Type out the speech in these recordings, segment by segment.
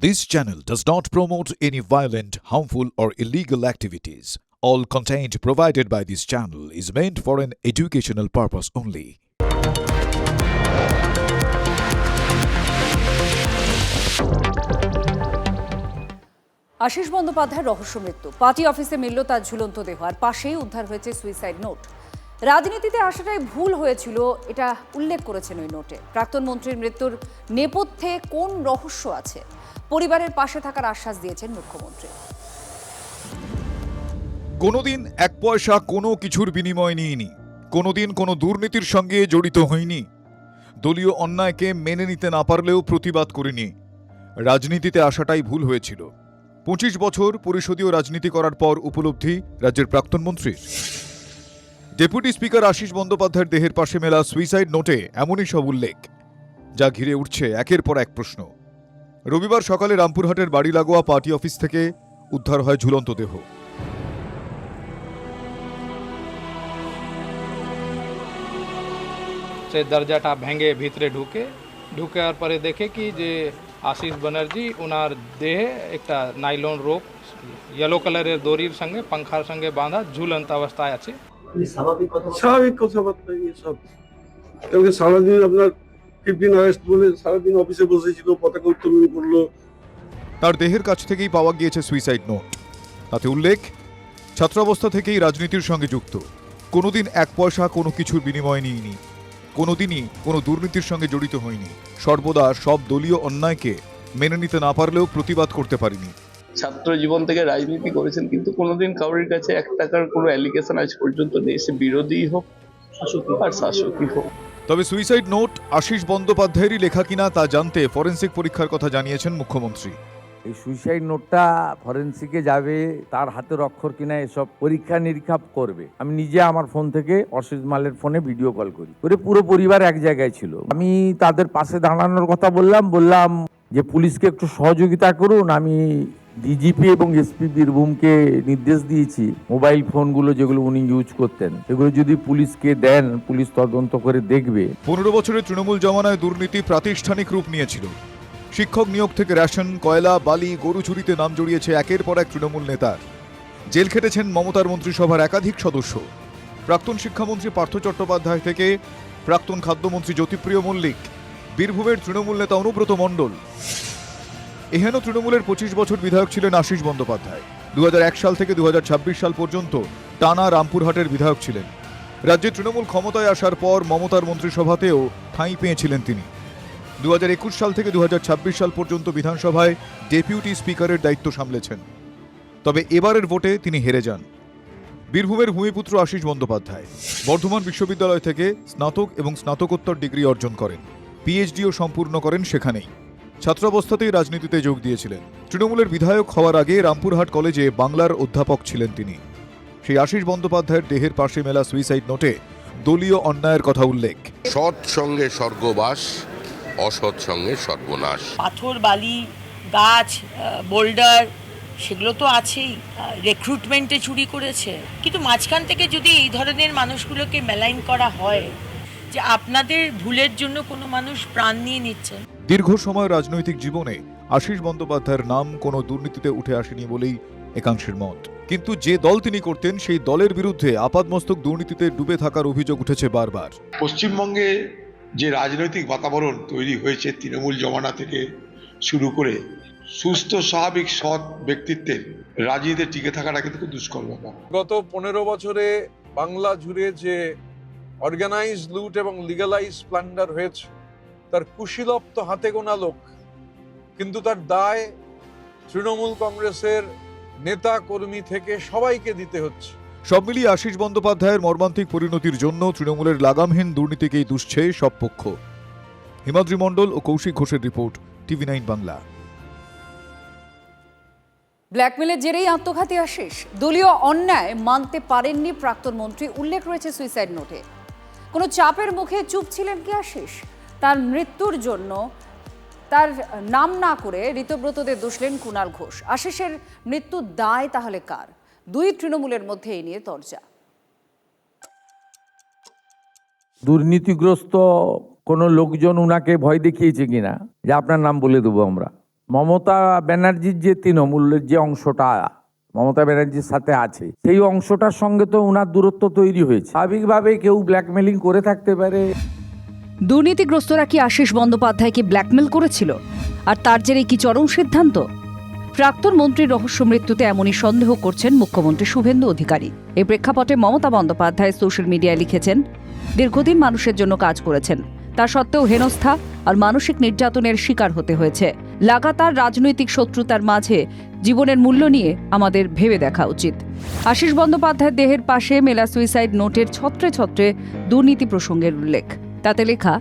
This channel does not promote any violent, harmful, or illegal activities. All content provided by this channel is meant for an educational purpose only. Ashis বন্দ্যোপাধ্যায়ের রহস্য মৃত্যু। Party অফিসে মিলল তার ঝুলন্ত দেহ, আর পাশেই উদ্ধার হয়েছে সুইসাইড নোট। রাজনীতিতে আসাটাই ভুল হয়েছিল, এটা উল্লেখ করেছেন ওই নোটে। প্রাক্তন মন্ত্রীর মৃত্যুর নেপথ্যে কোন রহস্য আছে, পরিবারের পাশে থাকার আশ্বাস দিয়েছেন মুখ্যমন্ত্রী। কোনোদিন এক পয়সা কোনো কিছুর বিনিময় নিইনি, কোনোদিন কোনো দুর্নীতির সঙ্গে জড়িত হইনি, দলীয় অন্যায়কে মেনে নিতে না পারলেও প্রতিবাদ করিনি। রাজনীতিতে আসাটাই ভুল হয়েছিল। 25 বছর পরিষদীয় রাজনীতি করার পর উপলব্ধি রাজ্যের প্রাক্তন মন্ত্রীর। ডেপুটি স্পিকার আশিস বন্দ্যোপাধ্যায়ের দেহের পাশে মেলা সুইসাইড নোটে এমনই সব উল্লেখ, যা ঘিরে উঠছে একের পর এক প্রশ্ন। রবিবার সকালে রামপুরহাটের বাড়ি লাগোয়া পার্টি অফিস থেকে উদ্ধার হয় ঝুলন্ত দেহ। সে দরজাটা ভেঙে ভিতরে ঢুকার পরে দেখে কি যে আশিস ব্যানার্জি ওনার দেহে একটা নাইলন রোপ ইয়েলো কালারের দড়ির সঙ্গে পাংখার সঙ্গে বাঁধা ঝুলন্ত অবস্থায় আছে। স্বাভাবিক কথাবার্তা সব, সারাদিন আপনার 15 আগস্ট বলে সারাদিন অফিসে বসেছিল, পতাকা উত্তোলন করলো। তার দেহের কাছ থেকেই পাওয়া গিয়েছে সুইসাইড নোট। তাতে উল্লেখ, ছাত্রাবস্থা থেকেই রাজনীতির সঙ্গে যুক্ত, কোনোদিন এক পয়সা কোনো কিছুর বিনিময় নিইনি, কোনোদিনই কোনো দুর্নীতির সঙ্গে জড়িত হয়নি, সর্বদা সব দলীয় অন্যায়কে মেনে নিতে না পারলেও প্রতিবাদ করতে পারিনি। ছাত্র জীবন থেকে রাজনীতি করেছেন, কিন্তু কোনোদিন কারোর কাছে 1 টাকার কোনো অ্যালিগেশন আজ পর্যন্ত নেই, সে বিরোধী হোক আর শাসকই হোক। তবে সুইসাইড নোট আশিস বন্দ্যোপাধ্যায়েরই লেখা কিনা তা জানতে ফরেনসিক পরীক্ষার কথা জানিয়েছেন মুখ্যমন্ত্রী। এই সুইসাইড নোটটা ফরেন্সিকে যাবে, তার হাতের অক্ষর কিনা এসব পরীক্ষা নিরীক্ষা করবে। আমি নিজে আমার ফোন থেকে অসিত মালের ফোনে ভিডিও কল করি করে পুরো পরিবার এক জায়গায় ছিল। আমি তাদের পাশে দাঁড়ানোর কথা বললাম যে পুলিশকে একটু সহযোগিতা করুন। আমি ডিজিপি এবং এসপি বীরভূমকে নির্দেশ দিয়েছি, মোবাইল ফোনগুলো যেগুলো উনি ইউজ করতেন সেগুলো যদি পুলিশকে দেন, পুলিশ তদন্ত করে দেখবে। 15 বছরের তৃণমূল জমানায় দুর্নীতি প্রাতিষ্ঠানিক রূপ নিয়েছিল। শিক্ষক নিয়োগ থেকে রেশন, কয়লা, বালি, গরু চুরিতে নাম জড়িয়েছে একের পর এক তৃণমূল নেতার। জেল খেটেছেন মমতার মন্ত্রিসভার একাধিক সদস্য। প্রাক্তন শিক্ষামন্ত্রী পার্থ চট্টোপাধ্যায় থেকে প্রাক্তন খাদ্যমন্ত্রী জ্যোতিপ্রিয় মল্লিক, বীরভূমের তৃণমূল নেতা অনুব্রত মণ্ডল। এহেন তৃণমূলের 25 বছর বিধায়ক ছিলেন আশিস বন্দ্যোপাধ্যায়। 2001 সাল থেকে 2026 সাল পর্যন্ত টানা রামপুরহাটের বিধায়ক ছিলেন। রাজ্যে তৃণমূল ক্ষমতায় আসার পর মমতার মন্ত্রিসভাতেও ঠাঁই পেয়েছিলেন তিনি। 2021 সাল থেকে 2026 সাল পর্যন্ত বিধানসভায় ডেপুটি স্পিকারের দায়িত্ব সামলেছেন। তবে এবারের ভোটে তিনি হেরে যান। বীরভূমের ভূমিপুত্র আশিস বন্দ্যোপাধ্যায় বর্ধমান বিশ্ববিদ্যালয় থেকে স্নাতক এবং স্নাতকোত্তর ডিগ্রি অর্জন করেন, পিএইচডিও সম্পূর্ণ করেন সেখানেই। ছাত্রাবস্থাতেই রাজনীতিতে যোগ দিয়েছিলেন। তৃণমূলের বিধায়ক হওয়ার আগে রামপুরহাট কলেজে বাংলার অধ্যাপক ছিলেন তিনি। সেই আশিস বন্দ্যোপাধ্যায়ের দেহের পাশে মেলা সুইসাইড নোটে দলীয় অন্যায়ের কথা উল্লেখ। সৎ সঙ্গে স্বর্গবাস, অসৎ সঙ্গে সর্বনাশ। পাথর, বালি, গাছ, বোল্ডার সেগুলো তো আছেই। রিক্রুটমেন্টে চুরি করেছে, কিন্তু মাঝখান থেকে যদি এই ধরনের মানুষগুলোকে মেলাইন করা হয় যে আপনাদের ভুলের জন্য কোনো মানুষ প্রাণ নিয়ে নিচ্ছেন। দীর্ঘ সময় রাজনৈতিক জীবনে আশিস বন্দ্যোপাধ্যায়ের নাম কোনো দুর্নীতিতে উঠে আসেনি বলেই একাংশের মত। কিন্তু যে দল তিনি করতেন সেই দলের বিরুদ্ধে আপাদমস্তক দুর্নীতিতে ডুবে থাকার অভিযোগ উঠেছে বারবার। পশ্চিমবঙ্গে যে রাজনৈতিক বাতাবরণ তৈরি হয়েছে তৃণমূল জমানা থেকে শুরু করে, সুস্থ স্বাভাবিক সৎ ব্যক্তিত্বের রাজনীতিতে টিকে থাকাটা কিন্তু খুব দুষ্কর ব্যাপার। গত 15 বছরে বাংলা জুড়ে যে অর্গানাইজ লুট এবং লিগালাইজ প্ল্যান্ডার হয়েছে, তার কুশীলব্ধ হাতে গোনা লোক, কিন্তু তার দায় তৃণমূল কংগ্রেসের নেতা কর্মী থেকে সবাইকে দিতে হচ্ছে। সব মিলিয়ে আশিস বন্দ্যোপাধ্যায়ের মর্মান্তিক পরিণতির জন্য তৃণমূলের লাগামহীন দুর্নীতিকেই দুষছে সব পক্ষ। হিমাদ্রি মণ্ডল ও কৌশিক ঘোষের রিপোর্ট, TV9 বাংলা। ব্ল্যাকমেলের জেরেই আত্মঘাতী আশিস, দলীয় অন্যায় মানতে পারেননি প্রাক্তন মন্ত্রী, উল্লেখ রয়েছে সুইসাইড নোটে। কোনো চাপের মুখে চুপ ছিলেন কি আশিস? তার মৃত্যুর জন্য তার নাম না করে ঋতব্রতদের দোষলেন কুণাল ঘোষ। আশিসের মৃত্যুর দায় তাহলে কার? দুই তৃণমূলের মধ্যে এই নিয়ে তরজা। দুর্নীতিগ্রস্ত কোনো লোকজন উনাকে ভয় দেখিয়েছে কিনা যে আপনার নাম বলে দেবো আমরা, মমতা ব্যানার্জির যে তৃণমূলের যে অংশটা মমতা ব্যানার্জির সাথে আছে, সেই অংশটার সঙ্গে তো ওনার দূরত্ব তৈরি হয়েছে। স্বাভাবিকভাবে কেউ ব্ল্যাকমেলিং করে থাকতে পারে। দুর্নীতিগ্রস্তরা কি আশিস বন্দ্যোপাধ্যায়কে ব্ল্যাকমেল করেছিল, আর তার জেরে কি চরম সিদ্ধান্ত? প্রাক্তন মন্ত্রীর রহস্য মৃত্যুতে এমনই সন্দেহ করছেন মুখ্যমন্ত্রী শুভেন্দু অধিকারী। এই প্রেক্ষাপটে মমতা বন্দ্যোপাধ্যায় সোশ্যাল মিডিয়ায় লিখেছেন, দীর্ঘদিন মানুষের জন্য কাজ করেছেন, তা সত্ত্বেও হেনস্থা আর মানসিক নির্যাতনের শিকার হতে হয়েছে। লাগাতার রাজনৈতিক শত্রুতার মাঝে জীবনের মূল্য নিয়ে আমাদের ভেবে দেখা উচিত। আশিস বন্দ্যোপাধ্যায়ের দেহের পাশে মেলা সুইসাইড নোটের ছত্রে ছত্রে দুর্নীতি প্রসঙ্গের উল্লেখ। তাতে লেখা,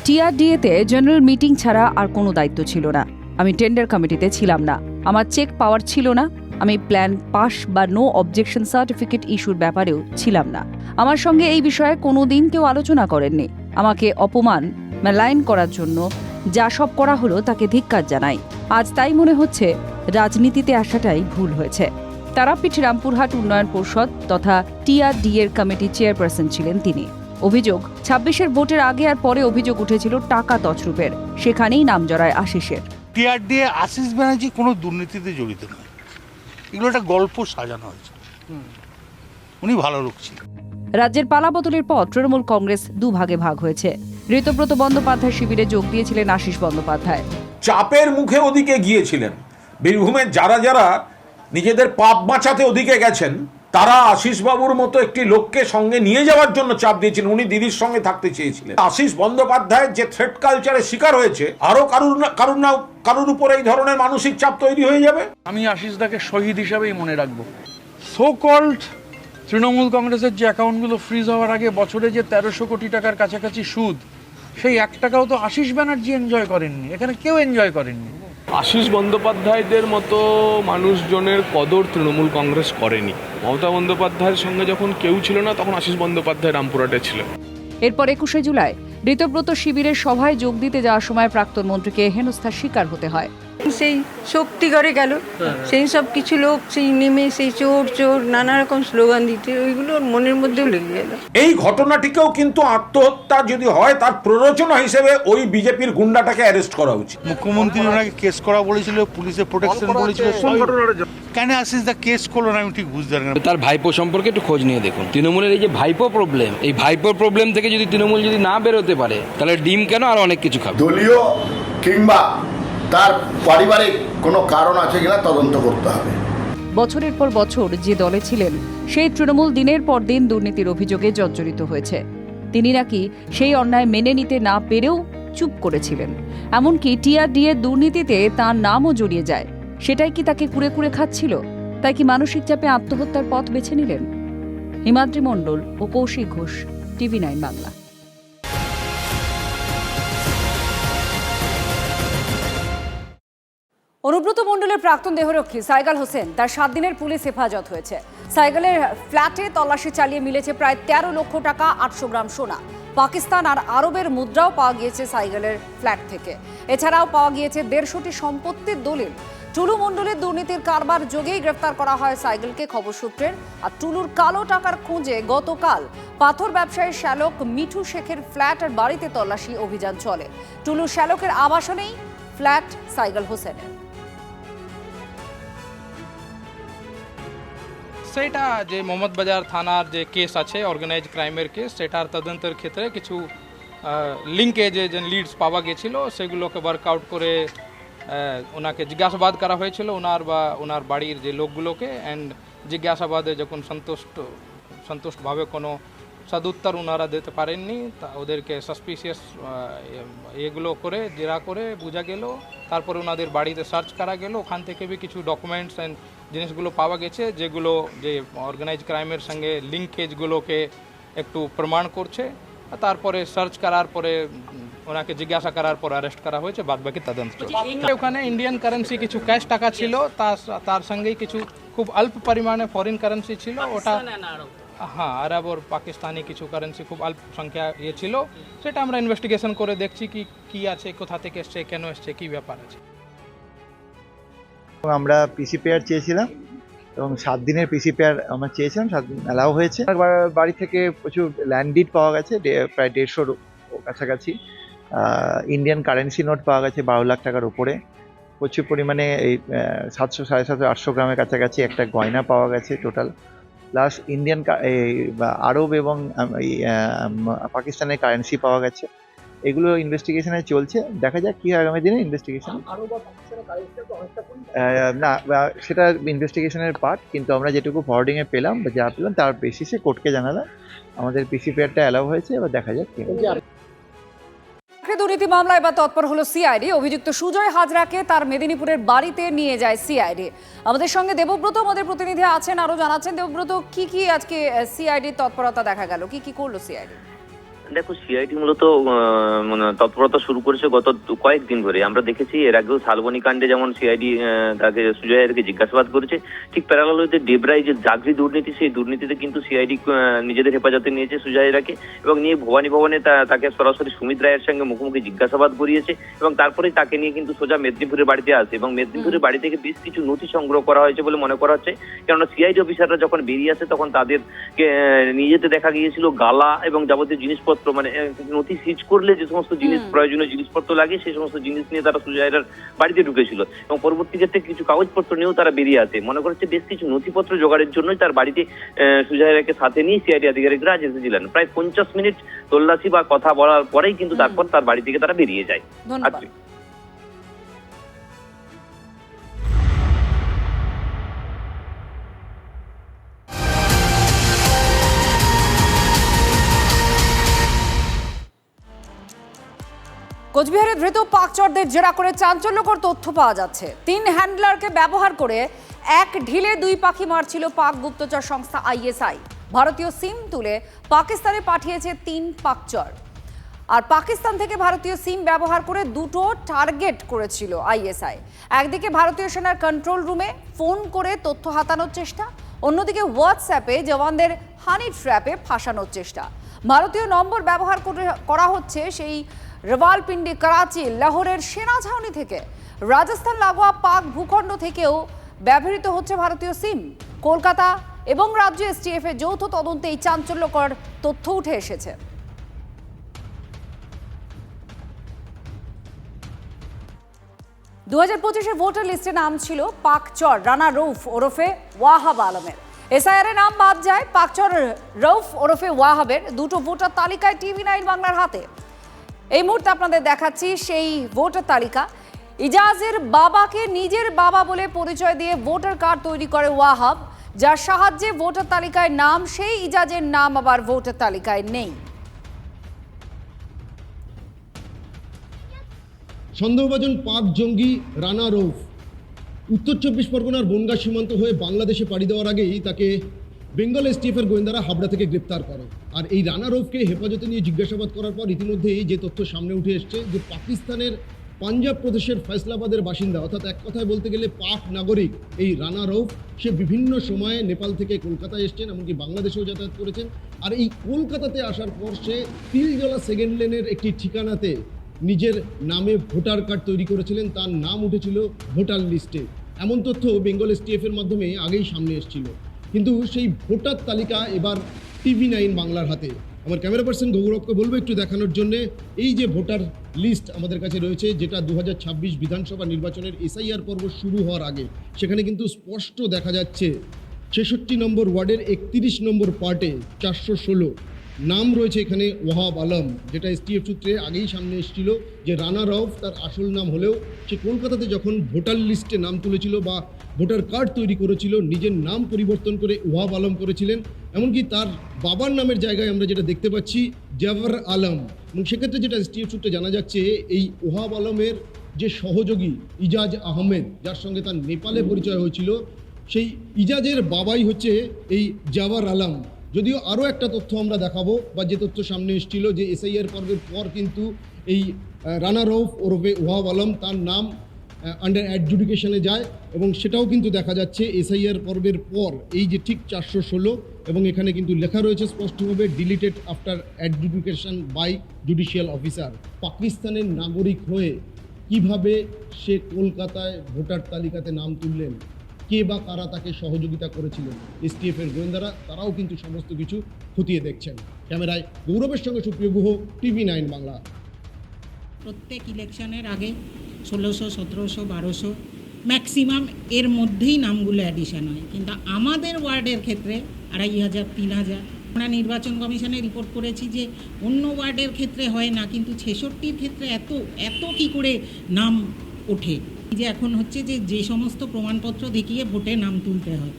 টিআরডিএতে জেনারেল মিটিং ছাড়া আর কোনো দায়িত্ব ছিল না। আমি টেন্ডার কমিটিতে ছিলাম না, আমার চেক পাওয়ার ছিল না, আমি প্ল্যান পাস বা নো অবজেকশন সার্টিফিকেট ইস্যুর ব্যাপারেও ছিলাম না। আমার সঙ্গে এই বিষয়ে কোনো দিন কেউ আলোচনা করেননি। আমাকে অপমান মেলাইন করার জন্য যা সব করা হলো তাকে ধিক্কার জানাই। আজ তাই মনে হচ্ছে রাজনীতিতে আসাটাই ভুল হয়েছে। তারাপীঠ রামপুরহাট উন্নয়ন পরিষদ তথা টিআরডিএর কমিটি চেয়ারপারসন ছিলেন তিনি। অভিযোগ, ২৬-এর ভোটের আগে আর পরে অভিযোগ উঠেছিল টাকা তছরূপের, সেখানেই নাম জড়ায় আশিসের। টিআরডিএ আশিস ব্যানার্জি কোনো দুর্নীতিতে জড়িত নয়, এগুলো একটা গল্প সাজানো হয়েছে। উনি ভালো লোক ছিলেন। রাজ্যের পালাবদলের পর তৃণমূল কংগ্রেস দুভাগে ভাগ হয়েছে। ঋতব্রত বন্দ্যোপাধ্যায় শিবিরে যোগ দিয়েছিলেন আশিস বন্দ্যোপাধ্যায়। চাপের মুখে ওদিকে গিয়েছিলেন। বীরভূমের যারা যারা নিজেদের পাপ বাঁচাতে ওদিকে গেছেন, তারা আশিস বাবুর মতো একটি লোককে সঙ্গে নিয়ে যাওয়ার জন্য চাপ দিয়েছিলেন। উনি দিদির সঙ্গে থাকতে চেয়েছিলেন। আশিস বন্দ্যোপাধ্যায়ের যে থ্রেট কালচারের শিকার হয়েছে, আরো কারুর উপর এই ধরনের মানসিক চাপ তৈরি হয়ে যাবে। আমি আশিসদাকে শহীদ হিসাবেই মনে রাখবো। সো কল্ড তৃণমূল কংগ্রেসের যে অ্যাকাউন্টগুলো ফ্রিজ হওয়ার আগে বছরে যে ১৩০০ কোটি টাকার কাছাকাছি সুদ, সেই ১ টাকাও তো আশিস ব্যানার্জি এনজয় করেননি, এখানে কেউ এনজয় করেননি। আশিস বন্দ্যোপাধ্যায়দের মতো মানুষজনের কদর তৃণমূল কংগ্রেস করেনি। মমতা বন্দ্যোপাধ্যায়ের সঙ্গে যখন কেউ ছিল না, তখন আশিস বন্দ্যোপাধ্যায় রামপুরহাটে ছিলেন। এরপর ২১শে জুলাই ঋতব্রত শিবিরের সভায় যোগ দিতে যাওয়ার সময় প্রাক্তন মন্ত্রীকে হেনস্থার শিকার হতে হয়। সেই শক্তি করে গেল, সেই সব কিছু লোক সেই নেমে সেই চোর চোর নানা রকম স্লোগান দিতে, ওইগুলো মনের মধ্যেও লেগে গেল। এই ঘটনাটিকেও কিন্তু আত্মহত্যা যদি হয়, তার প্ররোচনা হিসেবে ওই বিজেপির গুন্ডাটাকে অ্যারেস্ট করা উচিত। মুখ্যমন্ত্রী ওনাকে কেস করা বলেছিল, পুলিশের প্রোটেকশন বলেছিল, কেন আশিস দা কেস করলো না আমি ঠিক বুঝতে পারি না। তার ভাইপো সম্পর্কে একটু খোঁজ নিয়ে দেখুন। তৃণমূলের এই যে ভাইপো প্রবলেম, এই ভাইপো প্রবলেম থেকে যদি তৃণমূল যদি না বেরোতে পারে, তাহলে ডিম কেন আর অনেক কিছু খাবে। দলীয় কিংবা তার পারিবারিক কোনো কারণ আছে কিনা তদন্ত করতে হবে। বছরের পর বছর যে দলে ছিলেন, সেই তৃণমূল দিনের পর দিন দুর্নীতির অভিযোগে জর্জরিত হয়েছে। তিনি নাকি সেই অন্যায় মেনে নিতে না পেরেও চুপ করেছিলেন। এমনকি টিআরডিএ দুর্নীতিতে তার নামও জড়িয়ে যায়। সেটাই কি তাকে কুড়ে কুড়ে খাচ্ছিল? তাই কি মানসিক চাপে আত্মহত্যার পথ বেছে নিলেন? হিমাদ্রি মণ্ডল ও কৌশিক ঘোষ, TV9 বাংলা। অনুব্রত মণ্ডলের প্রাক্তন দেহরক্ষী সাইগাল হোসেন, তার ৭ দিনের পুলিশ হেফাজত হয়েছে। সাইগালের ফ্ল্যাটে তল্লাশি চালিয়ে মিলেছে প্রায় ১৩ লক্ষ টাকা, ৮০০ গ্রাম সোনা। পাকিস্তান আর আরবের মুদ্রাও পাওয়া গিয়েছে সাইগালের ফ্ল্যাট থেকে। এছাড়াও পাওয়া গিয়েছে ১৫০টি সম্পত্তির দলিল। টুলু মণ্ডলের দুর্নীতির কারবার যোগেই গ্রেফতার করা হয় সাইগালকে খবর সূত্রের। আর টুলুর কালো টাকার খোঁজে গতকাল পাথর ব্যবসায়ী শ্যালক মিঠু শেখের ফ্ল্যাট আর বাড়িতে তল্লাশি অভিযান চলে। টুলু শ্যালকের আবাসনেই ফ্ল্যাট সাইগাল হোসেনের। সেটা যে মোহাম্মদবাজার থানার যে কেস আছে অর্গানাইজ ক্রাইমের কেস, সেটার তদন্তের ক্ষেত্রে কিছু লিঙ্কেজে যে লিডস পাওয়া গেছিল, সেগুলোকে ওয়ার্কআউট করে ওনাকে জিজ্ঞাসাবাদ করা হয়েছিল, ওনার বাড়ির যে লোকগুলোকে। অ্যান্ড জিজ্ঞাসাবাদে যখন সন্তুষ্টভাবে কোনো সদুত্তর ওনারা দিতে পারেননি, তা ওদেরকে সাসপিসিয়াস এগুলো করে জেরা করে বোঝা গেল। তারপরে ওনাদের বাড়িতে সার্চ করা গেল, ওখান থেকে বি কিছু ডকুমেন্টস অ্যান্ড জিনিসগুলো পাওয়া গেছে, যেগুলো যে অর্গানাইজ ক্রাইমের সঙ্গে লিঙ্কেজগুলোকে একটু প্রমাণ করছে। তারপরে সার্চ করার পরে ওনাকে জিজ্ঞাসা করার পর অ্যারেস্ট করা হয়েছে, বাদবাকি তদন্ত চলছে। ওখানে ইন্ডিয়ান কারেন্সি কিছু ক্যাশ টাকা ছিল, তার সঙ্গেই কিছু খুব অল্প পরিমাণে ফরেন কারেন্সি ছিল। ওটা হ্যাঁ, আরব আর পাকিস্তানি কিছু কারেন্সি খুব অল্প সংখ্যা ছিল। সেটা আমরা ইনভেস্টিগেশন করে দেখছি কি আছে, কোথা থেকে এসছে, কেন এসছে, কি ব্যাপার আছে। আমরা পিসি পেয়ার চেয়েছিলাম এবং 7 দিনের পিসি পেয়ার আমরা চেয়েছিলাম, 7 দিন অ্যালাউ হয়েছে। বাড়ি থেকে প্রচুর ল্যান্ড ডিড পাওয়া গেছে, প্রায় 150-র কাছাকাছি। ইন্ডিয়ান কারেন্সি নোট পাওয়া গেছে 12 লাখ টাকার উপরে। প্রচুর পরিমাণে এই 700 750 800 গ্রামের কাছাকাছি একটা গয়না পাওয়া গেছে টোটাল, প্লাস ইন্ডিয়ান আরব এবং পাকিস্তানের কারেন্সি পাওয়া গেছে। এগুলো ইনভেস্টিগেশনে চলছে, দেখা যাক কি হয় আগামী দিনে ইনভেস্টিগেশন। না, সেটা ইনভেস্টিগেশনের পার্ট, কিন্তু আমরা যেটুকু ফরওয়ার্ডিংয়ে পেলাম বা যা পেলাম তার বেসিসে কোর্টকে জানালাম। আমাদের পিসিপিআরটা অ্যালাউ হয়েছে, এবার দেখা যাক কি হয়। দুর্নীতি মামলায় এবার তৎপর হলো সিআইডি। অভিযুক্ত সুজয় হাজরাকে তার মেদিনীপুরের বাড়িতে নিয়ে যায় সিআইডি। আমাদের সঙ্গে দেবব্রত আমাদের প্রতিনিধি আছেন, আরো জানাচ্ছেন। দেবব্রত, কি আজকে সিআইডির তৎপরতা দেখা গেল, কি করলো সিআইডি? দেখো, সিআইডি মূলত তৎপরতা শুরু করেছে গত কয়েকদিন ধরে। আমরা দেখেছি এর আগেও শালবনী কাণ্ডে যেমন সিআইডি তাকে সুজয়কে জিজ্ঞাসাবাদ করেছে, ঠিক প্যারালালতে ডেবরাই যে জাগরি দুর্নীতি, সেই দুর্নীতিতে কিন্তু সিআইডি নিজেদের হেফাজতে নিয়েছে সুজয়রাকে এবং নিয়ে ভবানী ভবনে তাকে সরাসরি সুমিত রায়ের সঙ্গে মুখোমুখি জিজ্ঞাসাবাদ করিয়েছে এবং তারপরেই তাকে নিয়ে কিন্তু সোজা মেদিনীপুরের বাড়িতে আসে এবং মেদিনীপুরের বাড়ি থেকে বেশ কিছু নথি সংগ্রহ করা হয়েছে বলে মনে করা হচ্ছে। কেননা সিআইডি অফিসাররা যখন বেরিয়ে আসে তখন তাদেরকে নিয়ে যেতে দেখা গিয়েছিল গালা এবং যাবতীয় জিনিসপত্র, মানে নথি সিজ করলে যে সমস্ত জিনিস প্রয়োজনীয় জিনিসপত্র লাগে সেই সমস্ত জিনিস নিয়ে তারা সুজয়রার বাড়িতে ঢুকেছিল এবং পরবর্তী ক্ষেত্রে কিছু কাগজপত্র নিয়েও তারা বেরিয়ে আসে। মনে করছে বেশ কিছু নথিপত্র জোগাড়ের জন্যই তার বাড়িতে সুজয়রাকে সাথে নিয়ে সিআইডি আধিকারিকরা আজ এসেছিলেন। প্রায় 50 মিনিট তল্লাশি বা কথা বলার পরেই কিন্তু তারপর তার বাড়ি থেকে তারা বেরিয়ে যায়। কোচবিহারে ধৃত পাকচরদের জেরা করে চাঞ্চল্যকর তথ্য পাওয়া যাচ্ছে। 3 হ্যান্ডলারকে ব্যবহার করে এক ঢিলে 2 পাখি মারছিল পাক গুপ্তচর সংস্থা আইএসআই। ভারতীয় সিম তুলে পাকিস্তানে পাঠিয়েছে 3 পাকচর। আর পাকিস্তান থেকে ভারতীয় সিম ব্যবহার করে 2টো টার্গেট করেছিল আইএসআই। একদিকে ভারতীয় সেনার কন্ট্রোল রুমে ফোন করে তথ্য হাতানোর চেষ্টা, অন্যদিকে হোয়াটসঅ্যাপে জওয়ানদের হানি ট্র্যাপে ফাঁসানোর চেষ্টা। ভারতীয় নম্বর ব্যবহার করা হচ্ছে সেই রাওয়ালপিন্ডি, করাচি, লাহোরের সেনা ছাউনি থেকে। রাজস্থান লাগোয়া পাক ভূখণ্ড থেকেও ব্যবহৃত হচ্ছে ভারতীয় সিম। কলকাতা এবং রাজ্য এসটিএফ এর যৌথ তদন্তে এই চাঞ্চল্যকর তথ্য উঠে এসেছে। দু 2025 ভোটার লিস্টে নাম ছিল পাকচর রানা রৌফ ওরফে ওয়াহাব আলমের। এসআইআর নাম বাদ যায় পাকচর রৌফ ওরফে ওয়াহাবের। 2টো ভোটার তালিকায় TV9 বাংলার হাতে। এই মুহূর্তে আপনাদের দেখাচ্ছি সেই ভোটার তালিকা। ইজাজের বাবাকে নিজের বাবা বলে পরিচয় দিয়ে ভোটার কার্ড তৈরি করে ওয়াহাব, যার সাহায্যে ভোটার তালিকায় নাম, সেই ইজাজের নাম আবার ভোটার তালিকায় নেই। সন্দেহভাজন পাক জঙ্গি রানা রৌফ উত্তর 24 পরগনার বনগাঁ সীমান্ত হয়ে বাংলাদেশে পাড়ি দেওয়ার আগেই তাকে বেঙ্গল এসটিএফ এর গোয়েন্দারা হাবড়া থেকে গ্রেপ্তার করে। আর এই রানা রৌফকে হেফাজতে নিয়ে জিজ্ঞাসাবাদ করার পর ইতিমধ্যেই যে তথ্য সামনে উঠে এসছে যে পাকিস্তানের পাঞ্জাব প্রদেশের ফয়সলাবাদের বাসিন্দা, অর্থাৎ এক কথায় বলতে গেলে পাক নাগরিক এই রানা রৌফ, সে বিভিন্ন সময়ে নেপাল থেকে কলকাতায় এসছেন, এমনকি বাংলাদেশেও যাতায়াত করেছেন। আর এই কলকাতাতে আসার পর সে তিলজলা সেকেন্ড লেনের একটি ঠিকানাতে নিজের নামে ভোটার কার্ড তৈরি করেছিলেন, তার নাম উঠেছিল ভোটার লিস্টে। এমন তথ্য বেঙ্গল এসটিএফ এর মাধ্যমে আগেই সামনে এসেছিল। কিন্তু সেই ভোটার তালিকা এবার TV9 বাংলার হাতে। আমার ক্যামেরা পার্সন গৌরবকে বলবো একটু দেখানোর জন্য এই যে ভোটার লিস্ট আমাদের কাছে রয়েছে, যেটা 2026 বিধানসভা নির্বাচনের এসআইআর পর্ব শুরু হওয়ার আগে। সেখানে কিন্তু স্পষ্ট দেখা যাচ্ছে 66 নম্বর ওয়ার্ডের 31 নম্বর পার্টে 416 নাম রয়েছে এখানে ওয়াহাব আলম, যেটা এসটিএফ সূত্রে আগেই সামনে এসেছিল যে রানা রৌফ তার আসল নাম হলেও সে কলকাতাতে যখন ভোটার লিস্টে নাম তুলেছিল বা ভোটার কার্ড তৈরি করেছিল, নিজের নাম পরিবর্তন করে ওয়াহাব আলম করেছিলেন। এমনকি তার বাবার নামের জায়গায় আমরা যেটা দেখতে পাচ্ছি জাওয়ার আলম। এবং সেক্ষেত্রে যেটা এসটিএফ সূত্রে জানা যাচ্ছে, এই ওয়াহাব আলমের যে সহযোগী ইজাজ আহমেদ, যার সঙ্গে তার নেপালে পরিচয় হয়েছিল, সেই ইজাজের বাবাই হচ্ছে এই জাওয়ার আলম। যদিও আরও একটা তথ্য আমরা দেখাবো, বা যে তথ্য সামনে এসেছিল যে এসআইআর পর্বের পর কিন্তু এই রানা রৌফ ওরফে ওয়াহাব আলম তার নাম আন্ডার অ্যাডজুডিকেশনে যায়, এবং সেটাও কিন্তু দেখা যাচ্ছে এসআইআর পর্বের পর এই যে ঠিক 416, এবং এখানে কিন্তু লেখা রয়েছে স্পষ্টভাবে deleted after adjudication by judicial officer. পাকিস্তানের নাগরিক হয়ে কিভাবে সে কলকাতায় ভোটার তালিকাতে নাম তুললেন, কে বা কারা তাকে সহযোগিতা করেছিলেন, এসটিএফ এর গোয়েন্দারা তারাও কিন্তু সমস্ত কিছু খতিয়ে দেখছেন। ক্যামেরায় গৌরবের সঙ্গে সুপ্রিয় গুহ, TV9 বাংলা। প্রত্যেক ইলেকশনের আগে 1600, 1700, 1200 ম্যাক্সিমাম এর মধ্যেই নামগুলো অ্যাডিশন হয়, কিন্তু আমাদের ওয়ার্ডের ক্ষেত্রে 2500, 3000। আমরা নির্বাচন কমিশনে রিপোর্ট করেছি যে অন্য ওয়ার্ডের ক্ষেত্রে হয় না, কিন্তু 66-র ক্ষেত্রে এত কি করে নাম ওঠে। যে এখন হচ্ছে যে সমস্ত প্রমাণপত্র দেখিয়ে ভোটে নাম তুলতে হয়,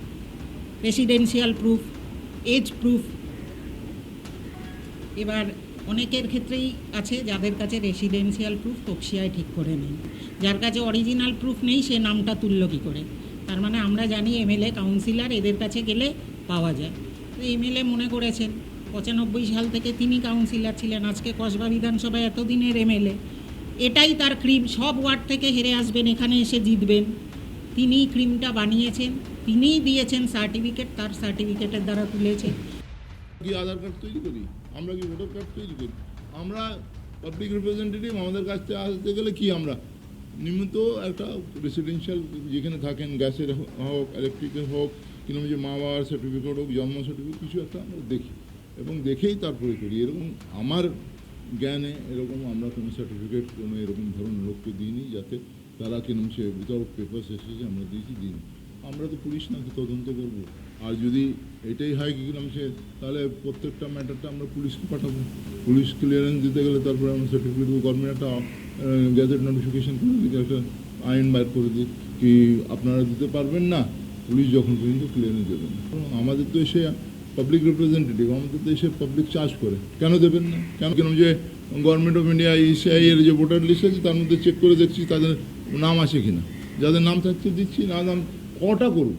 রেসিডেন্সিয়াল প্রুফ, এজ প্রুফ। এবার অনেকের ক্ষেত্রেই আছে যাদের কাছে রেসিডেন্সিয়াল প্রুফ তফসিয়ায় ঠিক করে নেই, যার কাছে অরিজিনাল প্রুফ নেই সে নামটা তুলল কী করে। তার মানে আমরা জানি এমএলএ, কাউন্সিলর এদের কাছে গেলে পাওয়া যায়। তো এমএলএ মনে করেছেন 95 সাল থেকে তিনি কাউন্সিলর ছিলেন, আজকে কসবা বিধানসভায় এতদিনের এমএলএ, এটাই তার ক্রিম। সব ওয়ার্ড থেকে হেরে আসবেন, এখানে এসে জিতবেন। তিনিই ক্রিমটা বানিয়েছেন, তিনিই দিয়েছেন সার্টিফিকেট, তার সার্টিফিকেটের দ্বারা তুলেছে। কি আধার কার্ড তৈরি করি আমরা, কি ভোটার কার্ড তৈরি করি আমরা? পাবলিক রিপ্রেজেন্টেটিভ আমাদের কাছ থেকে আসতে গেলে কি আমরা নিয়মিত একটা রেসিডেন্সিয়াল যেখানে থাকেন, গ্যাসের হোক, ইলেকট্রিকের হোক, কিংবা যে মা বাবার সার্টিফিকেট হোক, জন্ম সার্টিফিকেট, কিছু একটা আমরা দেখি এবং দেখেই তারপরে করি। এরকম আমার জ্ঞানে এরকম আমরা কোনো সার্টিফিকেট কোনো এরকম ধরনের লোককে দিইনি, যাতে তারা কিরকম সে উইদাউট পেপার্স এসেছে আমরা দিয়েছি, দিইনি। আমরা তো পুলিশ নাকি তদন্ত করবো, আর যদি এটাই হয় কি কিরকম সে, তাহলে প্রত্যেকটা ম্যাটারটা আমরা পুলিশকে পাঠাবো। পুলিশ ক্লিয়ারেন্স দিতে গেলে তারপরে আমরা সার্টিফিকেট দেবো। গভর্নমেন্ট একটা গ্যাজেট নোটিফিকেশন করে দিকে একটা আইন বাইর করে দিই কি আপনারা দিতে পারবেন না, পুলিশ যখন পর্যন্ত ক্লিয়ারেন্স দেবেন। আমাদের তো এসে পাবলিক রিপ্রেজেন্টেটিভ, আমাদের তো এসে পাবলিক চার্জ করে, কেন দেবেন না? কেন যে গভর্নমেন্ট অফ ইন্ডিয়া ইসিআই এর যে ভোটার লিস্ট আছে তার মধ্যে চেক করে দেখছি তাদের নাম আছে কিনা, যাদের নাম থাকছে দিচ্ছি, না নাম কটা করুন,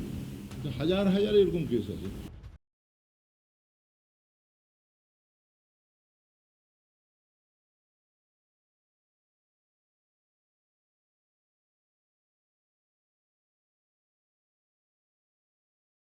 হাজার হাজার এরকম কেস আছে।